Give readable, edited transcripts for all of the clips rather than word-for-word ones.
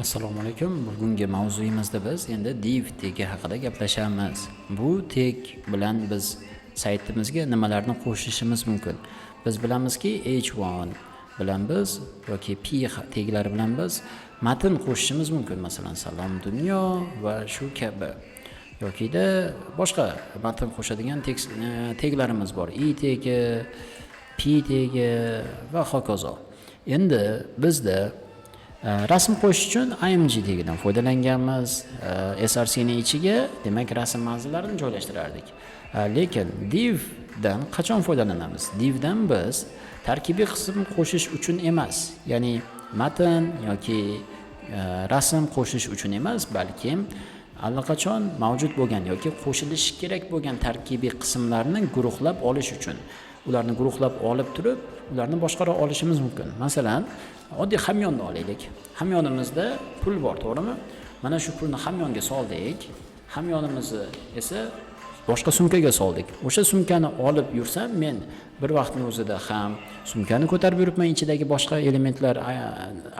Assalomu alaykum. Bugungi mavzuyimizda biz endi div tagi haqida gaplashamiz. Bu tag bilan biz saytimizga nimalarni qo'shishimiz mumkin? Biz bilamizki, h1 bilan biz yoki p taglari bilan biz matn qo'shishimiz mumkin. Masalan, salom dunyo va shu kabi. Yoki-da boshqa matn qo'shadigan taglarimiz bor. I tagi, p tagi va hokazo. Endi bizda rasm qo'shish uchun img tagidan foydalanganmiz. src ning ichiga demak rasm manzilalarini joylashtirardik. Lekin divdan qachon foydalanamiz? Divdan biz tarkibiy qism qo'shish uchun emas, ya'ni matn yoki rasm qo'shish uchun emas, balki allaqachon mavjud bo'lgan yoki qo'shilishi kerak bo'lgan tarkibiy qismlarni guruhlab olish uchun. Ularni guruhlab olib turib, ularni boshqara olishimiz mumkin. Masalan, oddiy hamyonni olaylik. Hamyonimizda pul bor, to'g'rimi? Mana shu pulni hamyonga soldik. Hamyonimizni esa boshqa sumkaga soldik. O'sha sumkani olib yursam, men bir vaqtning o'zida ham sumkani ko'tarib yuribman ichidagi boshqa elementlar,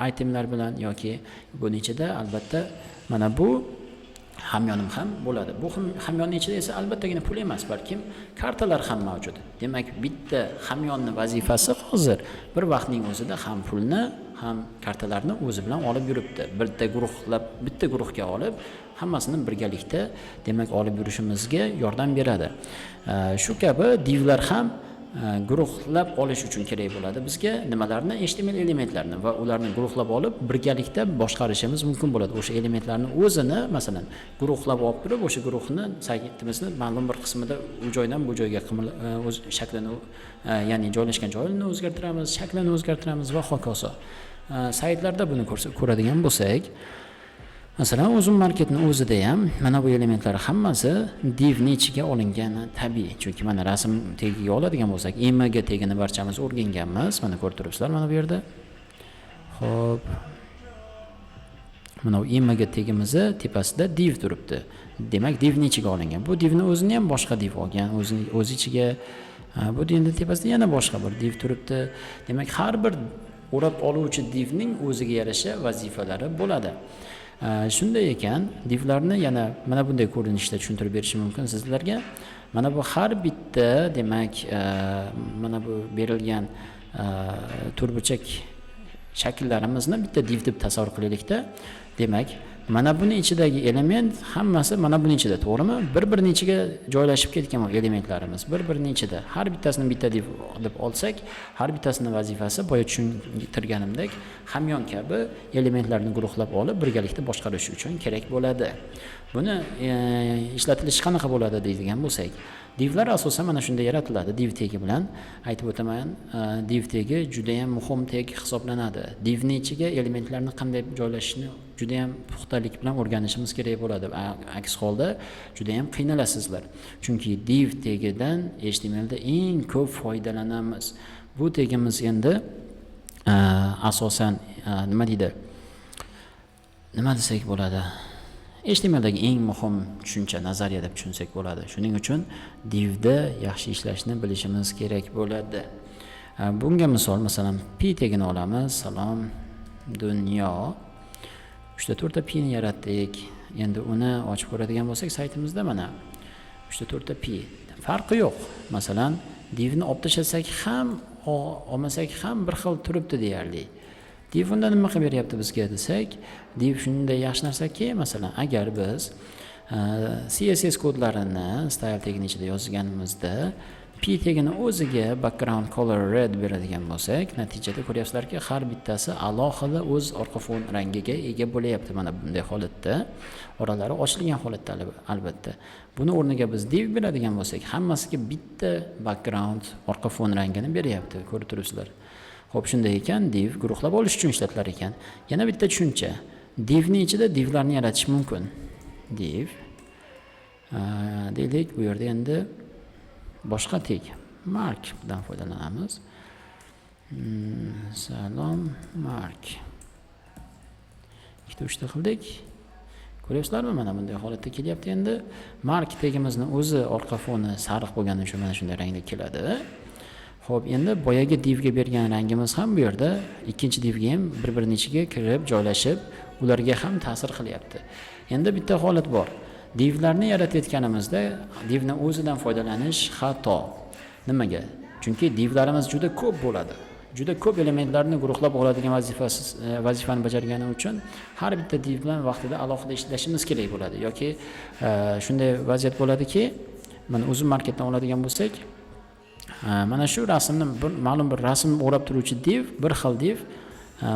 itemlar bilan yoki buni ichida albatta mana bu hamyonim ham bo'ladi. Bu hamyonning ichida esa albattagina pul emas, balki kartalar ham mavjud. Demak, bitta hamyonning vazifasi hozir bir vaqtning o'zida ham pulni, ham kartalarni o'zi bilan olib yuribdi. Bitta guruhga olib, hammasini birgalikda demak olib yurishimizga yordam beradi. Shu kabi divlar ham guruhlab olish uchun kerak bo'ladi bizga nimalarni, HTML elementlarni va ularni guruhlab olib birgalikda boshqarishimiz mumkin bo'ladi. O'sha elementlarni o'zini, masalan, guruhlab olib turib, o'sha guruhni saytimizni ma'lum bir qismida u joydan bu joyga o'z shaklini, ya'ni joylashgan joyini o'zgartiramiz, shaklini o'zgartiramiz va hokazo. Saytlarda buni ko'radigan bo'lsak, masalan, Uzum marketning o'zida ham mana bu elementlar hammasi divning ichiga olingani tabiiy. Chunki mana rasm tagiga oladigan bo'lsak, img tagini barchamiz o'rganganmiz. Mana ko'rib turibsizlar mana bu yerda. Xo'p. Mana bu img tagimizni tepasida div turibdi. Demak, divning ichiga olingan. Bu divni o'zini ham boshqa div olgan, o'z ichiga. Bu divning tepasida yana boshqa bir div turibdi. Demak, har bir o'rab oluvchi divning o'ziga yarasha vazifalari bo'ladi. Shunday ekan, divlarni yana mana bunday ko'rinishda tushuntirib berishim mumkin sizlarga. Mana bu har bitta demak mana bu berilgan turburchak shakllarimizni bitta div deb tasavvur qilaylikda. Demak, mana buning ichidagi element hammasi mana buning ichida, to'g'rimi? Bir-birining ichiga joylashib ketgan elementlarimiz. Bir-birining ichida. Har bittasini bitta div deb olsak, har bittasinin vazifasi boya tushuntirganimdek hamyon kabi elementlarni guruhlab olib birgalikda boshqarish uchun kerak bo'ladi. Buni ishlatilishi qanaqa bo'ladi deydigan bo'lsak, divlar asosan mana shunday yaratiladi. Div tagi bilan aytib o'taman, div tagi juda ham muhim tag hisoblanadi. Divning ichiga elementlarni qanday joylashishni juda ham puxtalik bilan o'rganishimiz kerak bo'ladi. Aks holda juda ham qiynalasizlar. Chunki div tagidan HTML da eng ko'p foydalanamiz. Bu tagimiz endi asosan nima deydi? Nima desak bo'ladi? HTMLdagi eng muhim tushuncha, nazariya deb tushunsak bo'ladi. Shuning uchun divda yaxshi ishlashni bilishimiz kerak bo'ladi. Bunga misol, masalan, p tagini olamiz. Salom dunyo. 3 ta p ni yaratdik. Endi uni ochib ko'radigan bo'lsak, saytimizda mana 3 ta p. Farqi yo'q. Masalan, divni olib tashlasak ham, olmasak ham bir xil turibdi deyarli. Div unda nima qilib beryapti bizga desak, div shunday yaxshi narsaki, masalan, agar biz CSS kodlarini style tagining ichida yozganimizda p tagini o'ziga background color red beradigan bo'lsak, natijada ko'ryapsizlarki, har bittasi alohida o'z orqa fon rangiga ega bo'layapti. Mana bunday holatda, oralari ochilgan holatda albatta. Buni o'rniga biz div beradigan bo'lsak, hammasiga bitta background orqa fon rangini beryapti. Ko'rib turibsizlar. Xo'p, shunday ekan, div guruhlab olish uchun ishlatilar ekan. Yana bitta tushuncha. Divning ichida divlarni yaratish mumkin. Div deylik, bu yerda endi boshqa tag mark bilan foydalanamiz. Salom mark. 2-3 ta qildik. Ko'ryapsizlarmi? Mana bunday holatda kelyapti endi. Mark tagimizni o'zi orqa foni sariq bo'lgani uchun mana shunday rangda keladi. Xo'p, endi boyagi divga bergan rangimiz ham bu yerda ikkinchi divga ham bir-birining ichiga kirib, joylashib, ularga ham ta'sir qilyapti. Endi bitta holat bor. Divlarni yaratayotganimizda divni o'zidan foydalanish xato. Nimaga? Chunki divlarimiz juda ko'p bo'ladi. Juda ko'p elementlarni guruhlab oladigan vazifani bajargani uchun har bitta div bilan vaqtida alohida ishlashimiz kerak bo'ladi yoki shunday vaziyat bo'ladiki, mana uzun marketdan oladigan bo'lsak, mana shu rasmni ma'lum bir rasm o'rab turuvchi div, bir xil div,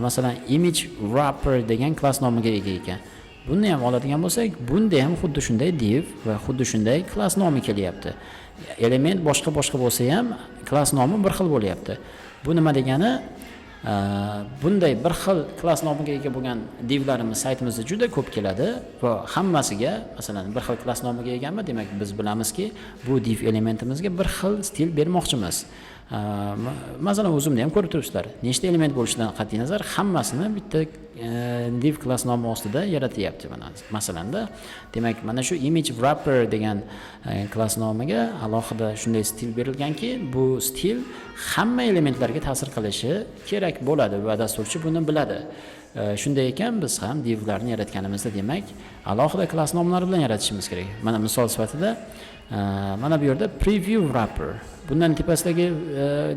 masalan image wrapper degan klass nomiga ega ekan. Buni ham oladigan bo'lsak, bunda ham xuddi shunday div va xuddi shunday klass nomi kelyapti. Element boshqa bo'lsa ham klass nomi bir xil bo'lyapti. Bu nima degani? Bunday bir xil klass nomiga ega bo'lgan divlarimiz saytimizda juda ko'p keladi va hammasiga, masalan, bir xil klass nomiga egami, demak biz bilamizki, bu div elementimizga bir xil stil bermoqchimiz. Masalan, o'zimda ham ko'rib turibsizlar. Nechta element bo'lishidan qat'iy nazar hammasini bitta div klass nomi ostida yaratyapti mana. Masalanda, demak, mana shu image wrapper degan klass nomiga alohida shunday stil berilganki, bu stil hamma elementlarga ta'sir qilishi kerak bo'ladi va dasturchi buni biladi. Shunday ekan, biz ham divlarni yaratganimizda, demak, alohida klass nomlari bilan yaratishimiz kerak. Mana misol sifatida mana bu yerda preview wrapper. Bundan tepasidagi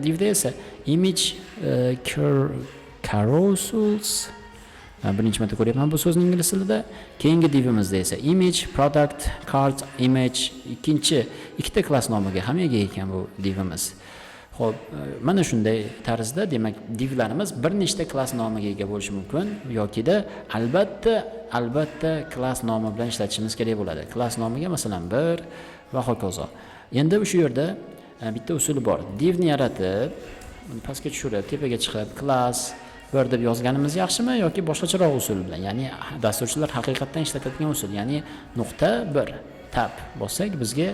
divda esa image carousels, birinchi marta ko'ryapman bu so'zni ingliz tilida. Keyingi divimizda esa image product card image ikkita klass nomiga ham ega ekan bu divimiz. Xo'p, mana shunday tarzda, demak, divlarimiz bir nechta klass nomiga ega bo'lishi mumkin yokida albatta klass nomi bilan ishlatishimiz kerak bo'ladi. Klass nomiga masalan 1 va hokazo. Endi o'sha yerda bitta usuli bor. Divni yaratib, pastga tushirib, tepaga chiqib, klass 1 deb yozganimiz yaxshimi yoki boshqacharoq usul bilan? Ya'ni dasturchilar haqiqatan ishlatadigan usul, ya'ni .1 tab bossak bizga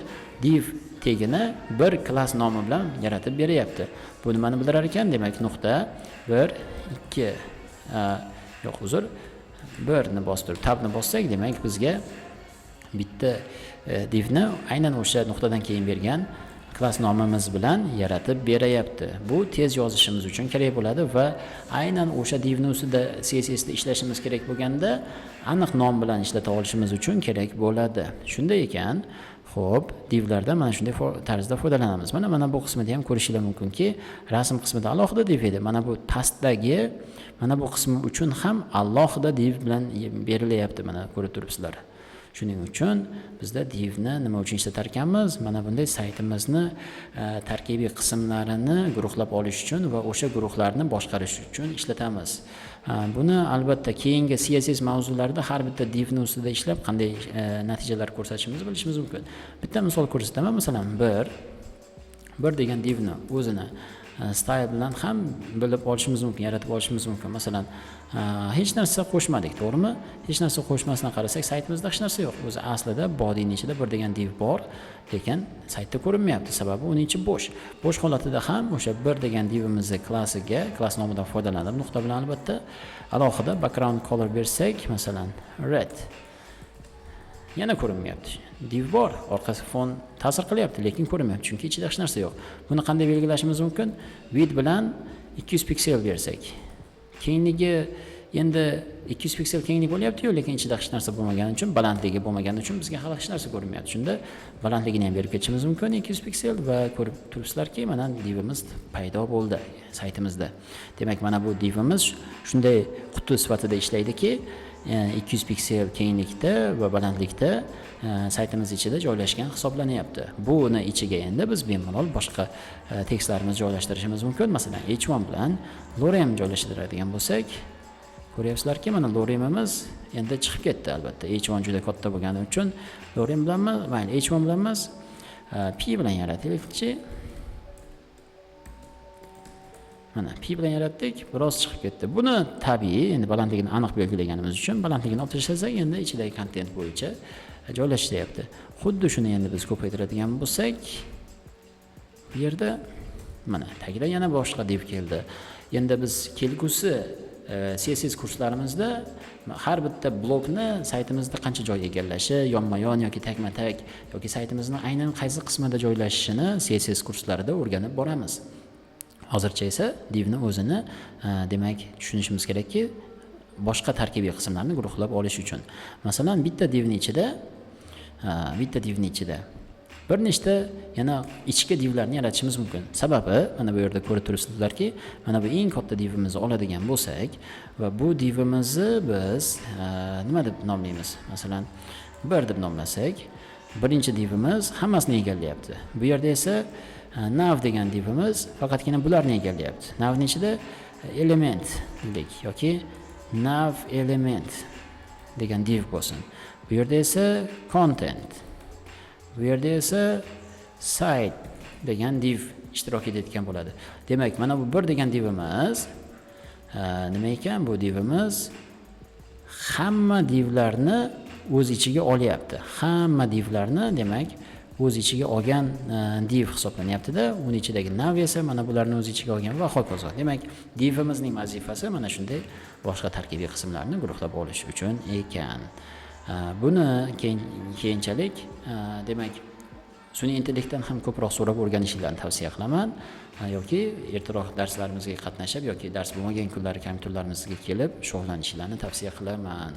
div tegini bir klass nomi bilan yaratib beryapti. Bu nimani bildirar ekan? Demak, .1 2 yo'q, uzr, 1 ni bostirib tabni bossak, demak bizga bitta divni aynan o'sha nuqtadan keyin bergan klass nomimiz bilan yaratib berayapti. Bu tez yozishimiz uchun kerak bo'ladi va aynan o'sha divni ustida CSS da ishlashimiz kerak bo'lganda aniq nom bilan ishlata olishimiz uchun kerak bo'ladi. Shunday ekan, xo'p, divlarda mana shunday tarzda foydalanamiz. Mana bu qismida ham ko'rishingiz mumkinki, rasm qismida alohida div edi. Mana bu pastdagi mana bu qismi uchun ham alohida div bilan berilyapti. Mana ko'rib turibsizlar. Shuning uchun bizda divni nima uchun ishlatar ekanmiz? Mana bunday saytimizni tarkibiy qismlarini guruhlab olish uchun va o'sha guruhlarni boshqarish uchun ishlatamiz. Buni albatta keyingi CSS mavzularida har bitta divni ustida ishlab qanday natijalar ko'rsatishimizni bilishimiz mumkin. Bitta misol ko'rsataman. Masalan, 1 degan divni o'zini style bilan ham bilib olishimiz mumkin, yaratib olishimiz mumkin. Masalan, hech narsa qo'shmadik, to'g'rimi? Hech narsa qo'shmasdan qarasak, saytimizda hech narsa yo'q. O'zi aslida bodyning ichida 1 degan div bor, lekin saytda ko'rinmayapti. Sababi uning ichi bo'sh. Bo'sh holatida ham o'sha 1 degan divimizning klassiga, klass nomidan foydalanib, nuqta bilan albatta alohida background color bersak, masalan, red. Yana ko'rinmayapti. Div bor, orqasi fon ta'sir qilyapti, lekin ko'rinmayapti, chunki ichida hech narsa yo'q. Buni qanday belgilashimiz mumkin? Width bilan 200 piksel bersak. Kengligi endi 200 piksel kenglik bo'lyapti-yu, lekin ichida hech narsa bo'lmagani uchun, balandligi bo'lmagani uchun bizga hali hech narsa ko'rinmayapti. Shunda balandligini ham berib ketishimiz mumkin 200 piksel va ko'rib turibsizlarki, mana divimiz paydo bo'ldi saytimizda. Demak, mana bu divimiz shunday quti sifatida ishlaydiki, 200 piksel kenglikda va balandlikda saytimiz ichida joylashgan hisoblanyapti. Buni ichiga endi biz bemalol boshqa tekstlarimizni joylashtirishimiz mumkin. Masalan, h1 bilan lorem joylashtiradigan bo'lsak, ko'ryapsizlarki, mana loremimiz endi chiqib ketdi albatta. h1 juda katta bo'lgani uchun lorem bilanmi, mayli h1 bilan emas, p bilan yarataylikchi. Mana p bilan yaratdik, biroz chiqib ketdi. Buni tabiiy, endi balandligini aniq belgilaganimiz uchun balandligini olib tashlasak, endi ichidagi kontent bo'yicha joylashtirilyapti. Xuddi shuni endi biz ko'paytiradigan bo'lsak, bu yerda mana tagida yana boshqa div keldi. Endi biz kelgusi CSS kurslarimizda har bitta blokni saytimizda qancha joy egallashi, yonma-yon yoki takma-tak yoki saytimizning aynan qaysi qismida joylashishini CSS kurslarida o'rganib boramiz. Hozircha esa divni o'zini demak tushunishimiz kerakki, boshqa tarkibiy qismlarni guruhlab olish uchun. Masalan, bitta divning ichida bir nechta yana ichki divlarni yaratishimiz mumkin. Sababi, mana bu yerda ko'rib turibsizlarki, mana bu eng katta divimizni oladigan bo'lsak va bu divimizni biz nima deb nomlaymiz? Masalan, 1 deb nomlasak, birinchi divimiz hammasini egallayapti. Bu yerda esa nav degan divimiz faqatgina bularni egallayapti. Navning ichida element dedik yoki nav element degan div bo'lsin. Bu yerda esa content. Bu yerda esa site degan div ishtirok etayotgan bo'ladi. Demak, mana bu 1 degan divimiz nima ekan? Bu divimiz hamma divlarni o'z ichiga olyapti. Hamma divlarni, demak, o'z ichiga olgan div hisoblanyapti-da, uning ichidagi nav esa mana bularni o'z ichiga olgan va hokazo. Demak, divimizning vazifasi mana shunday boshqa tarkibiy qismlarni guruhlab olish uchun ekan. Buni keyinchalik demak sun'iy intellektdan ham ko'proq so'rab o'rganishinglarni tavsiya qilaman yoki ertaroq darslarimizga qatnashib yoki dars bo'lmagan kunlari kompyuterlarimizga kelib shug'ullanishinglarni tavsiya qilaman.